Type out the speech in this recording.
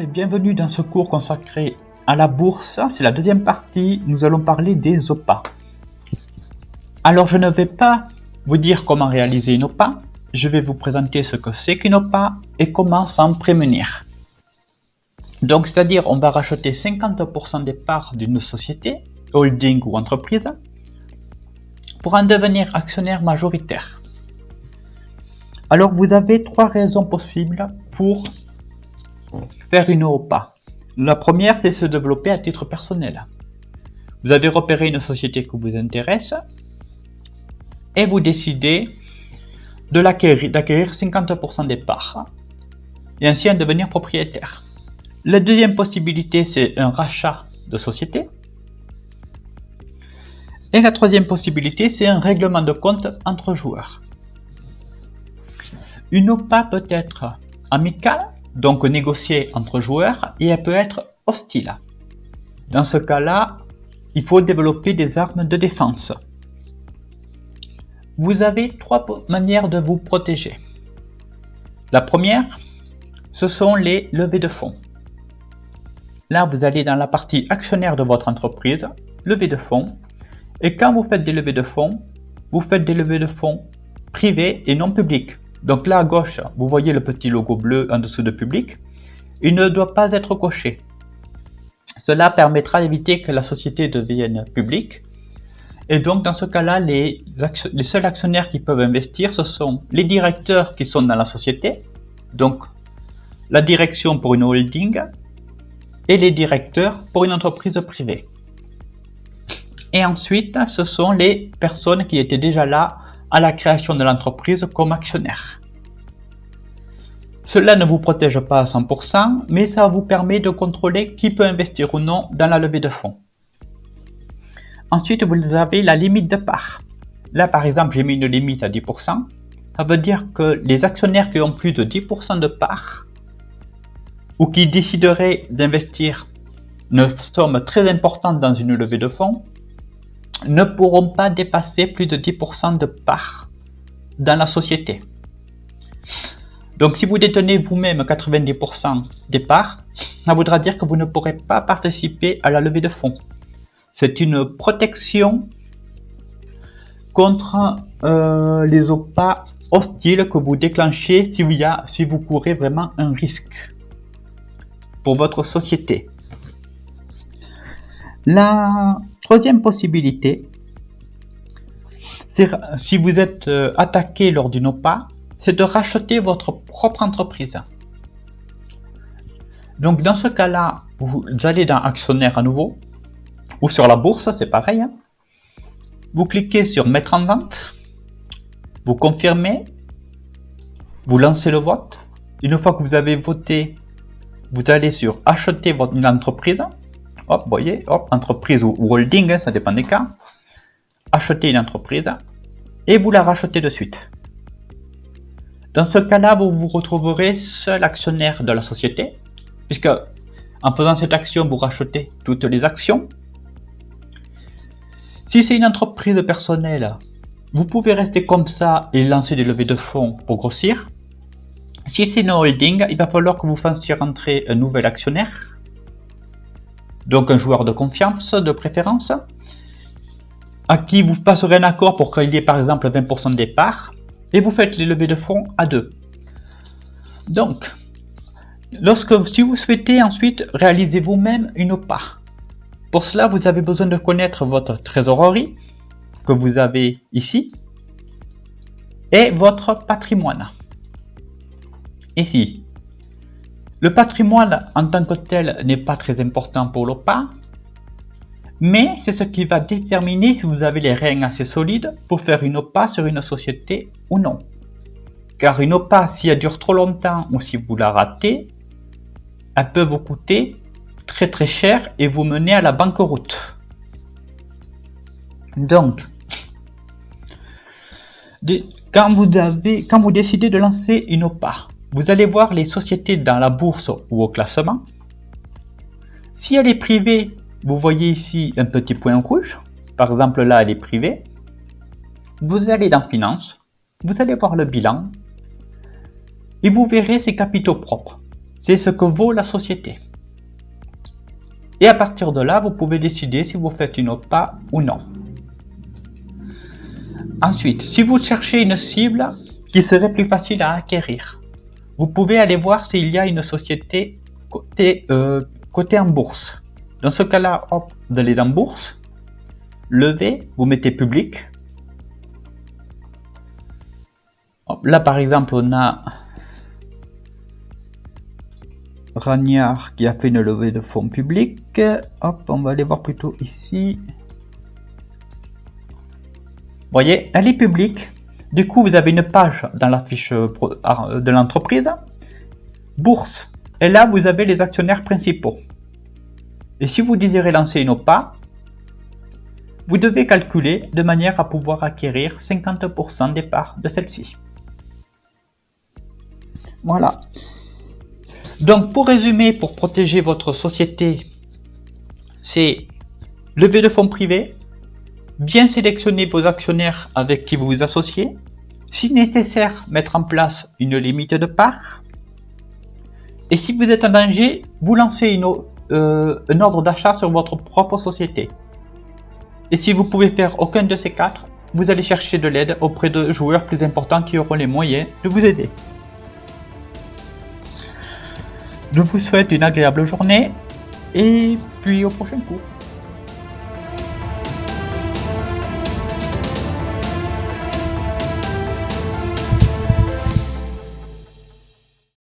bienvenue dans ce cours consacré à la bourse. C'est la deuxième partie, nous allons parler des OPA. Alors je ne vais pas vous dire comment réaliser une OPA, je vais vous présenter ce que c'est qu'une OPA et comment s'en prémunir. Donc c'est-à-dire on va racheter 50% des parts d'une société, holding ou entreprise, pour en devenir actionnaire majoritaire. Alors vous avez trois raisons possibles pour faire une OPA. La première, c'est se développer à titre personnel. Vous avez repéré une société qui vous intéresse et vous décidez d'acquérir 50% des parts et ainsi en devenir propriétaire. La deuxième possibilité, c'est un rachat de société. Et la troisième possibilité, c'est un règlement de compte entre joueurs. Une OPA peut être amicale, donc négociée entre joueurs, et elle peut être hostile. Dans ce cas-là, il faut développer des armes de défense. Vous avez trois manières de vous protéger. La première, ce sont les levées de fonds. Là, vous allez dans la partie actionnaire de votre entreprise, levée de fonds, et quand vous faites des levées de fonds, vous faites des levées de fonds privées et non publiques. Donc là à gauche, vous voyez le petit logo bleu en dessous de public. Il ne doit pas être coché. Cela permettra d'éviter que la société devienne publique. Et donc dans ce cas-là, les seuls actionnaires qui peuvent investir, ce sont les directeurs qui sont dans la société, donc la direction pour une holding, et les directeurs pour une entreprise privée. Et ensuite, ce sont les personnes qui étaient déjà là à la création de l'entreprise comme actionnaire. Cela ne vous protège pas à 100%, mais ça vous permet de contrôler qui peut investir ou non dans la levée de fonds. Ensuite, vous avez la limite de parts. Là, par exemple, j'ai mis une limite à 10%. Ça veut dire que les actionnaires qui ont plus de 10% de parts ou qui décideraient d'investir une somme très importante dans une levée de fonds ne pourront pas dépasser plus de 10% de parts dans la société. Donc si vous détenez vous-même 90% des parts, ça voudra dire que vous ne pourrez pas participer à la levée de fonds. C'est une protection contre les OPA hostiles que vous déclenchez si vous courez vraiment un risque pour votre société. La troisième possibilité, c'est si vous êtes attaqué lors d'une OPA, c'est de racheter votre propre entreprise. Donc dans ce cas-là, vous allez dans actionnaire à nouveau, ou sur la bourse, c'est pareil. Vous cliquez sur mettre en vente, vous confirmez, vous lancez le vote. Une fois que vous avez voté, vous allez sur acheter une entreprise. Hop, vous voyez, hop, entreprise ou holding, ça dépend des cas. Achetez une entreprise et vous la rachetez de suite. Dans ce cas-là, vous vous retrouverez seul actionnaire de la société, puisque en faisant cette action, vous rachetez toutes les actions. Si c'est une entreprise personnelle, vous pouvez rester comme ça et lancer des levées de fonds pour grossir. Si c'est une holding, il va falloir que vous fassiez rentrer un nouvel actionnaire. Donc un joueur de confiance de préférence, à qui vous passerez un accord pour qu'il y ait par exemple 20% des parts, et vous faites les levées de fonds à deux. Donc, si vous souhaitez ensuite réaliser vous-même une OPA, pour cela vous avez besoin de connaître votre trésorerie, que vous avez ici, et votre patrimoine, ici. Le patrimoine en tant que tel n'est pas très important pour l'OPA, mais c'est ce qui va déterminer si vous avez les reins assez solides pour faire une OPA sur une société ou non. Car une OPA, si elle dure trop longtemps ou si vous la ratez, elle peut vous coûter très très cher et vous mener à la banqueroute. Donc, quand vous décidez de lancer une OPA, vous allez voir les sociétés dans la bourse ou au classement. Si elle est privée, vous voyez ici un petit point rouge. Par exemple, là, elle est privée. Vous allez dans Finance, vous allez voir le bilan et vous verrez ses capitaux propres. c'est ce que vaut la société. Et à partir de là, vous pouvez décider si vous faites une OPA ou non. Ensuite, si vous cherchez une cible qui serait plus facile à acquérir, vous pouvez aller voir s'il y a une société cotée en bourse. Dans ce cas-là, hop, vous allez dans bourse, levez, vous mettez public. Hop, là, par exemple, on a Ragnard qui a fait une levée de fonds public. Hop, on va aller voir plutôt ici. Vous voyez, elle est publique. Du coup, vous avez une page dans la fiche de l'entreprise. Bourse. Et là, vous avez les actionnaires principaux. Et si vous désirez lancer une OPA, vous devez calculer de manière à pouvoir acquérir 50% des parts de celle-ci. Voilà. Donc, pour résumer, pour protéger votre société, c'est levée de fonds privés, bien sélectionner vos actionnaires avec qui vous vous associez, si nécessaire, mettre en place une limite de parts, et si vous êtes en danger, vous lancez un ordre d'achat sur votre propre société. Et si vous pouvez faire aucun de ces quatre, vous allez chercher de l'aide auprès de joueurs plus importants qui auront les moyens de vous aider. Je vous souhaite une agréable journée et puis au prochain cours.